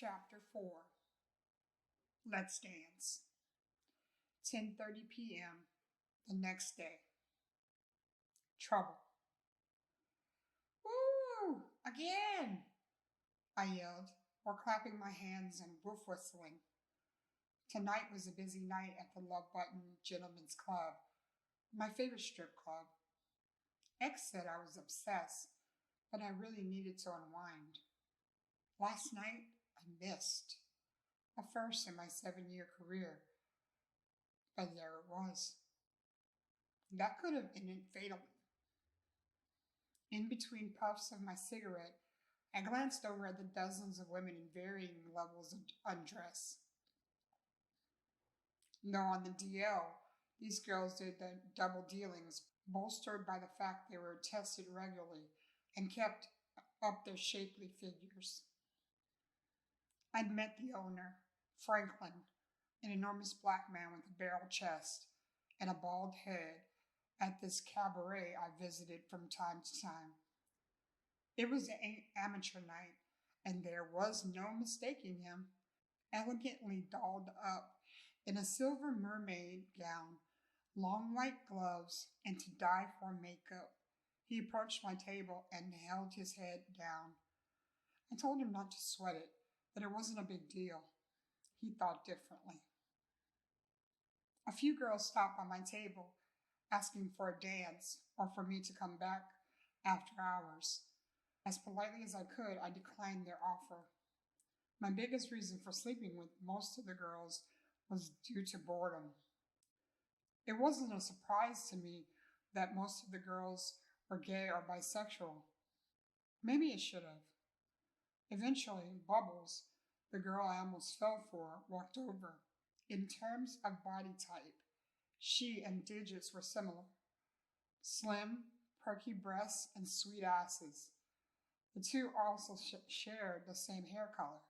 Chapter 4. Let's Dance. 10:30 p.m. the next day. Trouble. Woo! Again! I yelled, while clapping my hands and woof whistling. Tonight was a busy night at the Love Button Gentlemen's Club, my favorite strip club. X said I was obsessed, but I really needed to unwind. Last night, I missed. A first in my 7-year career. But there it was. That could have ended fatally. In between puffs of my cigarette, I glanced over at the dozens of women in varying levels of undress. Though on the DL, these girls did the double dealings, bolstered by the fact they were tested regularly and kept up their shapely figures. I'd met the owner, Franklin, an enormous black man with a barrel chest and a bald head, at this cabaret I visited from time to time. It was an amateur night, and there was no mistaking him. Elegantly dolled up in a silver mermaid gown, long white gloves, and to die for makeup, he approached my table and held his head down. I told him not to sweat it, that it wasn't a big deal. He thought differently. A few girls stopped by my table, asking for a dance or for me to come back after hours. As politely as I could, I declined their offer. My biggest reason for sleeping with most of the girls was due to boredom. It wasn't a surprise to me that most of the girls were gay or bisexual. Maybe it should have. Eventually, Bubbles, the girl I almost fell for, walked over. In terms of body type, she and Digits were similar. Slim, perky breasts, and sweet asses. The two also shared the same hair color,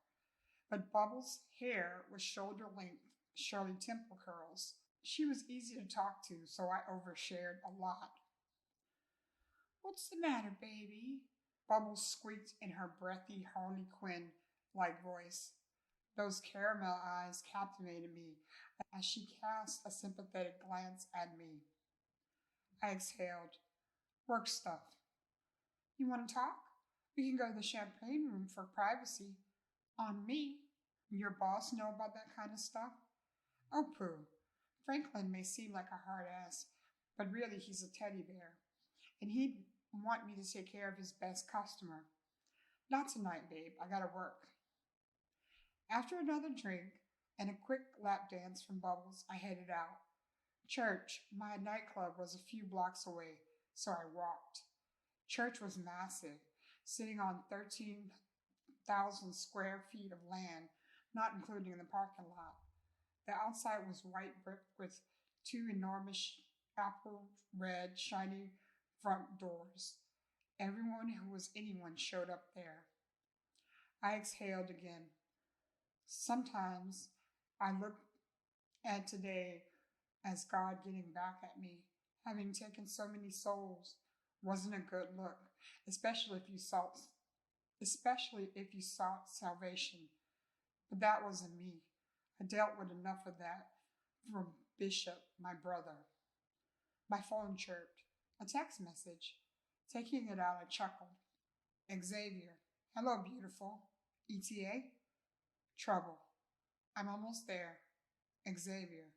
but Bubbles' hair was shoulder length, Shirley Temple curls. She was easy to talk to, so I overshared a lot. "What's the matter, baby?" Bubbles squeaked in her breathy Harley Quinn-like voice. Those caramel eyes captivated me as she cast a sympathetic glance at me. I exhaled. "Work stuff." "You want to talk? We can go to the champagne room for privacy." "On me. Your boss know about that kind of stuff?" "Oh, pooh. Franklin may seem like a hard ass, but really he's a teddy bear, and he'd want me to take care of his best customer." "Not tonight, babe. I gotta work." After another drink and a quick lap dance from Bubbles, I headed out. Church, my nightclub, was a few blocks away, so I walked. Church was massive, sitting on 13,000 square feet of land, not including the parking lot. The outside was white brick with two enormous apple red, shiny front doors. Everyone who was anyone showed up there. I exhaled again. Sometimes I look at today as God getting back at me, having taken so many souls. Wasn't a good look, especially if you sought salvation. But that wasn't me. I dealt with enough of that from Bishop, my brother. My phone chirped. A text message. Taking it out, I chuckled. "Xavier. Hello, beautiful. ETA? Trouble. I'm almost there. Xavier.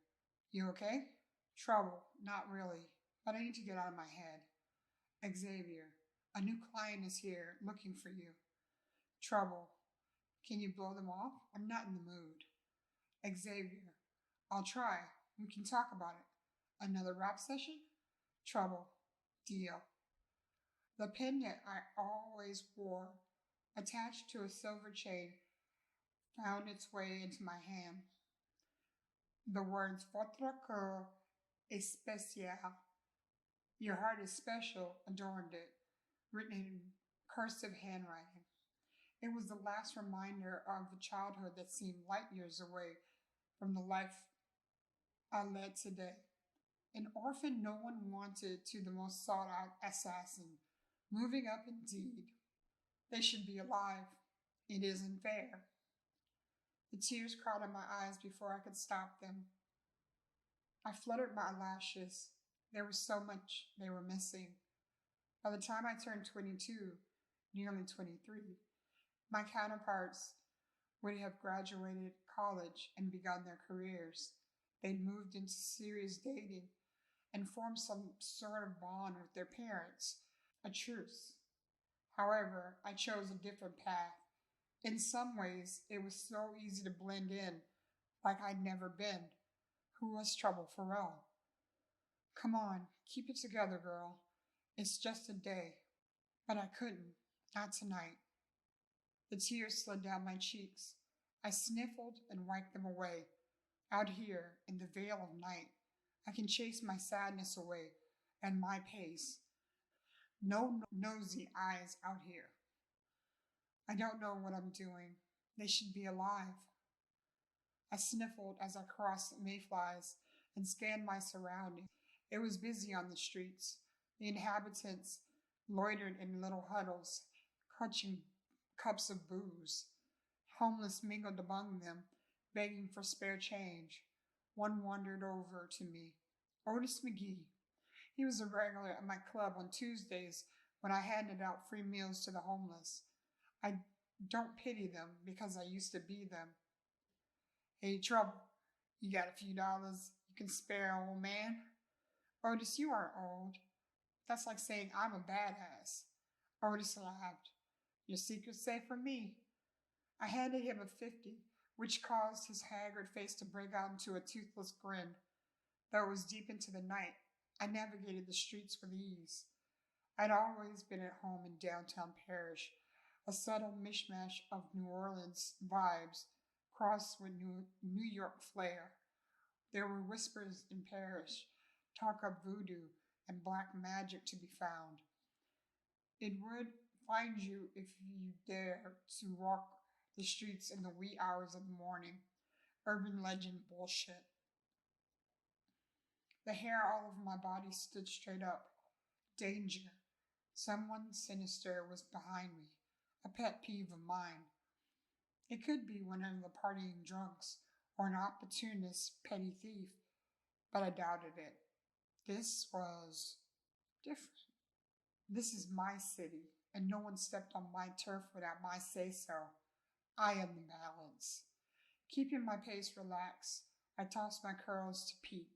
You okay? Trouble. Not really, but I need to get out of my head. Xavier. A new client is here, looking for you. Trouble. Can you blow them off? I'm not in the mood. Xavier. I'll try. We can talk about it. Another rap session? Trouble. Deal. The pendant I always wore, attached to a silver chain, found its way into my hand. The words "Votre cœur est spécial," your heart is special, adorned it, written in cursive handwriting. It was the last reminder of the childhood that seemed light years away from the life I led today. An orphan no one wanted to the most sought-out assassin. Moving up indeed. They should be alive. It isn't fair. The tears caught in my eyes before I could stop them. I fluttered my lashes. There was so much they were missing. By the time I turned 22, nearly 23, my counterparts would have graduated college and begun their careers. They'd moved into serious dating and formed some sort of bond with their parents, a truce. However, I chose a different path. In some ways, it was so easy to blend in like I'd never been. Who was Trouble for real? Come on, keep it together, girl. It's just a day. But I couldn't, not tonight. The tears slid down my cheeks. I sniffled and wiped them away. Out here, in the veil of night, I can chase my sadness away at my pace. No nosy eyes out here. I don't know what I'm doing. They should be alive. I sniffled as I crossed mayflies and scanned my surroundings. It was busy on the streets. The inhabitants loitered in little huddles, clutching cups of booze. Homeless mingled among them, begging for spare change. One wandered over to me. Otis McGee. He was a regular at my club on Tuesdays when I handed out free meals to the homeless. I don't pity them because I used to be them. Hey, Trouble, you got a few dollars you can spare, old man? Otis, you aren't old. That's like saying I'm a badass. Otis laughed. Your secret's safe from me. I handed him a 50, which caused his haggard face to break out into a toothless grin. Though it was deep into the night, I navigated the streets with ease. I'd always been at home in downtown Parrish, a subtle mishmash of New Orleans vibes crossed with New York flair. There were whispers in Parrish, talk of voodoo and black magic to be found. It would find you if you dare to walk the streets in the wee hours of the morning. Urban legend bullshit. The hair all over my body stood straight up. Danger. Someone sinister was behind me. A pet peeve of mine. It could be one of the partying drunks or an opportunist petty thief, but I doubted it. This was different. This is my city, and no one stepped on my turf without my say-so. I am the balance. Keeping my pace relaxed, I tossed my curls to peak.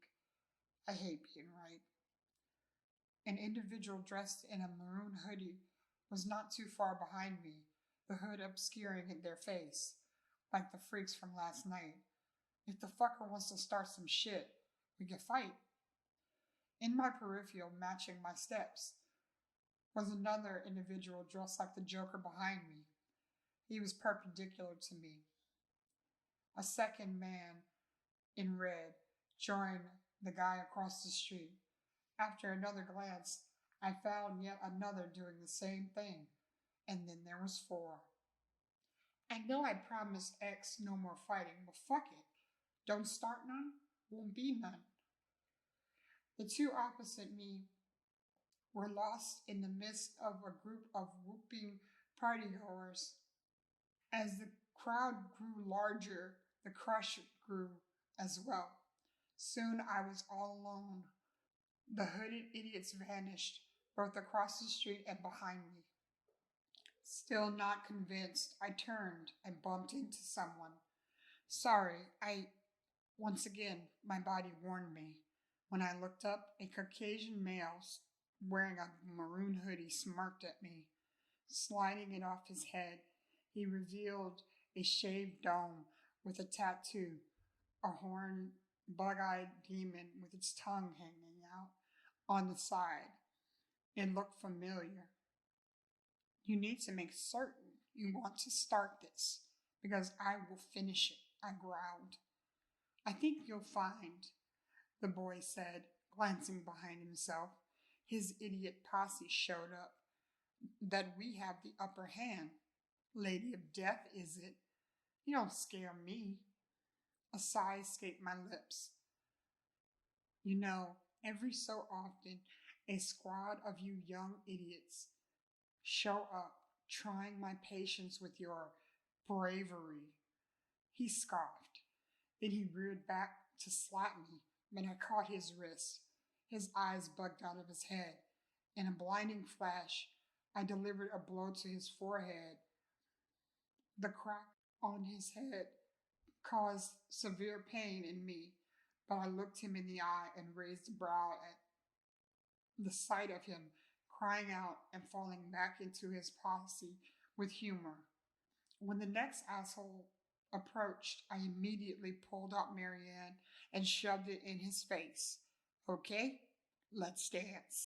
I hate being right. An individual dressed in a maroon hoodie was not too far behind me, the hood obscuring their face, like the freaks from last night. If the fucker wants to start some shit, we can fight. In my peripheral, matching my steps, was another individual dressed like the Joker behind me. He was perpendicular to me. A second man in red joined the guy across the street. After another glance, I found yet another doing the same thing, and then there was four. I know I promised X no more fighting, but fuck it. Don't start none, won't be none. The two opposite me were lost in the midst of a group of whooping partygoers. As the crowd grew larger, the crush grew as well. Soon I was all alone. The hooded idiots vanished, both across the street and behind me. Still not convinced, I turned and bumped into someone. Sorry, once again, my body warned me. When I looked up, a Caucasian male wearing a maroon hoodie smirked at me. Sliding it off his head, he revealed a shaved dome with a tattoo, a horned, bug-eyed demon with its tongue hanging out on the side. It looked familiar. You need to make certain you want to start this, because I will finish it, I growled. I think you'll find, the boy said, glancing behind himself. His idiot posse showed up. That we have the upper hand. Lady of Death, is it? You don't scare me. A sigh escaped my lips. You know, every so often, a squad of you young idiots show up, trying my patience with your bravery. He scoffed. Then he reared back to slap me when I caught his wrist. His eyes bugged out of his head. In a blinding flash, I delivered a blow to his forehead. The crack on his head caused severe pain in me, but I looked him in the eye and raised a brow at the sight of him crying out and falling back into his policy with humor. When the next asshole approached, I immediately pulled out Marianne and shoved it in his face. Okay, let's dance.